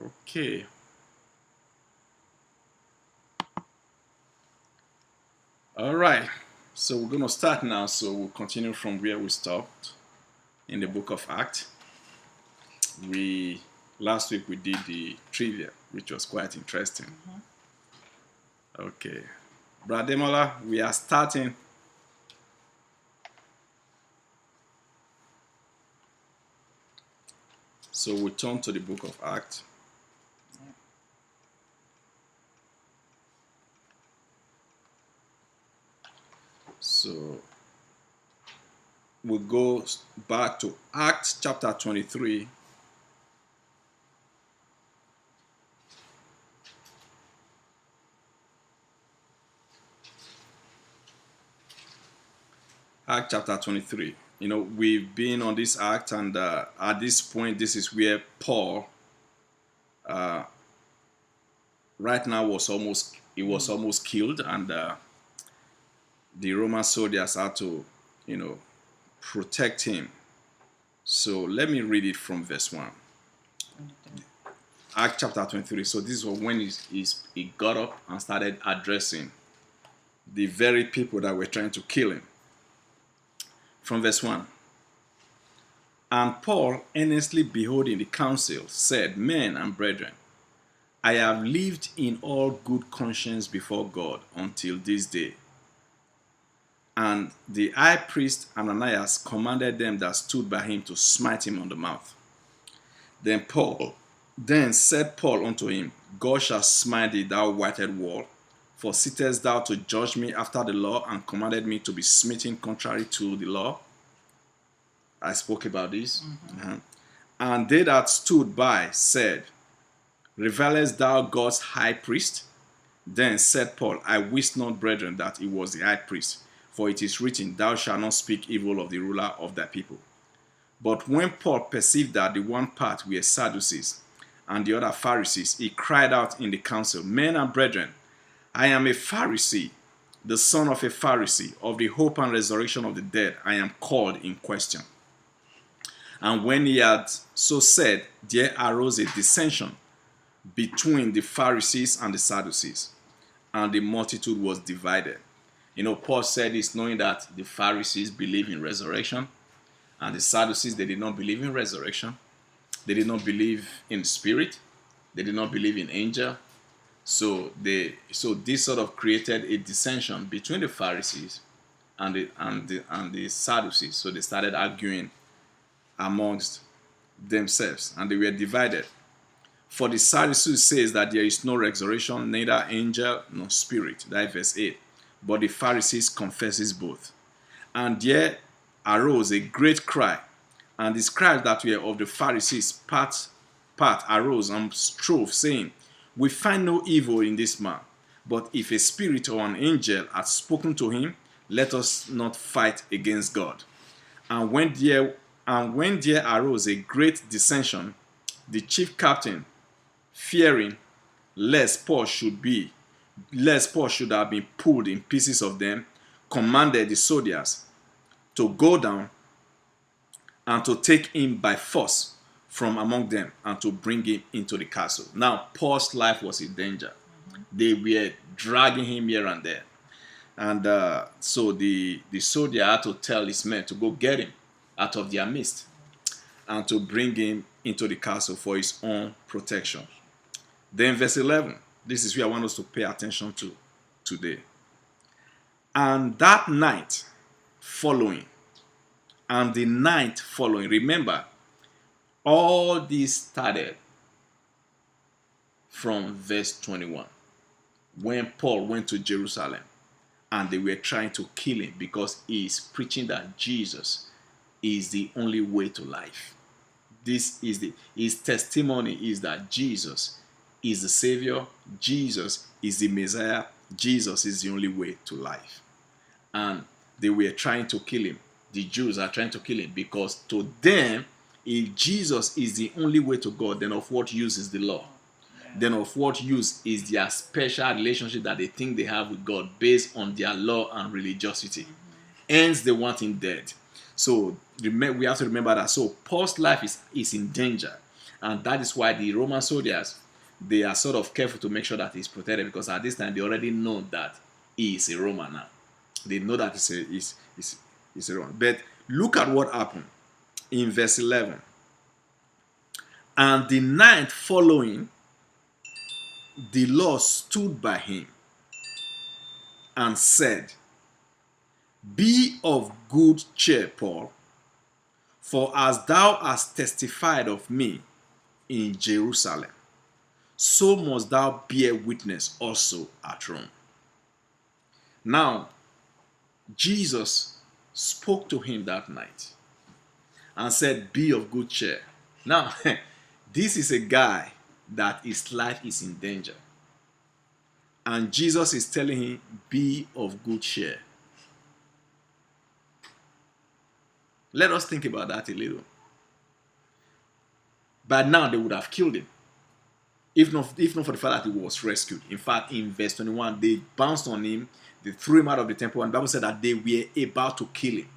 Okay. All right. So we're going to start now. So we'll continue from where we stopped in the book of Acts. We last week we did the trivia, which was quite interesting. Okay. Brother Demola, we are starting. So we turn to the book of Acts. So we'll go back to Acts chapter 23. Act chapter 23. You know, we've been on this act, and at this point, this is where Paul, right now, was almost killed, and the Roman soldiers had to, protect him. So let me read it from verse 1. Act chapter 23. So this was when he got up and started addressing the very people that were trying to kill him. From verse 1. And Paul, earnestly beholding the council, said, Men and brethren, I have lived in all good conscience before God until this day. And the high priest Ananias commanded them that stood by him to smite him on the mouth. Then said Paul unto him, God shall smite thee, thou whited wall. For sittest thou to judge me after the law, and commanded me to be smitten contrary to the law? I spoke about this. And they that stood by said, Revilest thou God's high priest? Then said Paul, I wist not, brethren, that he was the high priest. For it is written, Thou shalt not speak evil of the ruler of thy people. But when Paul perceived that the one part were Sadducees, and the other Pharisees, he cried out in the council, Men and brethren, I am a Pharisee, the son of a Pharisee, of the hope and resurrection of the dead. I am called in question. And when he had so said, there arose a dissension between the Pharisees and the Sadducees, and the multitude was divided. Paul said this knowing that the Pharisees believe in resurrection, and the Sadducees, they did not believe in resurrection. They did not believe in spirit. They did not believe in angel. So this sort of created a dissension between the Pharisees and the Sadducees. So they started arguing amongst themselves, and they were divided. For the Sadducees says that there is no resurrection, neither angel nor spirit. That is verse 8. But the Pharisees confesses both. And there arose a great cry, and the scribes that were of the Pharisees part arose and strove, saying, We find no evil in this man, but if a spirit or an angel hath spoken to him, let us not fight against God. And when there arose a great dissension, the chief captain, fearing lest Paul should have been pulled in pieces of them, commanded the soldiers to go down and to take him by force from among them and to bring him into the castle. Now, Paul's life was in danger. They were dragging him here and there. And so the soldier had to tell his men to go get him out of their midst and to bring him into the castle for his own protection. Then verse 11, this is where I want us to pay attention to today. And that night following, remember, all this started from verse 21, when Paul went to Jerusalem and they were trying to kill him because he is preaching that Jesus is the only way to life. His testimony is that Jesus is the Savior, Jesus is the Messiah, Jesus is the only way to life. And they were trying to kill him. The Jews are trying to kill him because to them, if Jesus is the only way to God, then of what use is the law? Then of what use is their special relationship that they think they have with God based on their law and religiosity? Hence, they want him dead. So we have to remember that. So Paul's life is in danger. And that is why the Roman soldiers, they are sort of careful to make sure that he's protected, because at this time they already know that he is a Roman now. They know that he's a Roman. But look at what happened in verse 11. And the night following, the Lord stood by him and said, Be of good cheer, Paul, for as thou hast testified of me in Jerusalem, so must thou bear witness also at Rome. Now, Jesus spoke to him that night and said, Be of good cheer. Now, this is a guy that his life is in danger. And Jesus is telling him, Be of good cheer. Let us think about that a little. But now they would have killed him, if not for the fact that he was rescued. In fact, in verse 21, they bounced on him, they threw him out of the temple, and the Bible said that they were about to kill him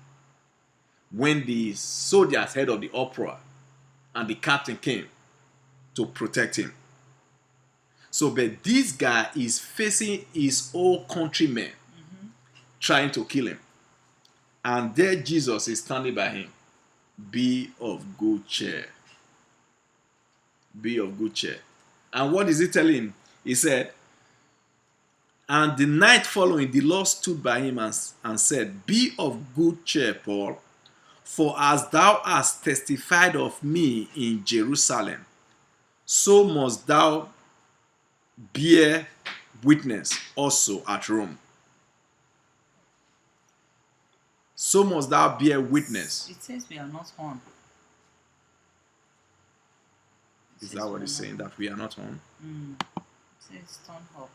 when the soldiers heard of the uproar and the captain came to protect him. So, but this guy is facing his own countrymen trying to kill him. And there Jesus is standing by him. Be of good cheer. Be of good cheer. And what is he telling him? He said, And the night following, the Lord stood by him and said, Be of good cheer, Paul, for as thou hast testified of me in Jerusalem, so must thou bear witness also at Rome. So must thou bear witness. It says we are not on. Is that what it's saying? That we are not on? It says turn up.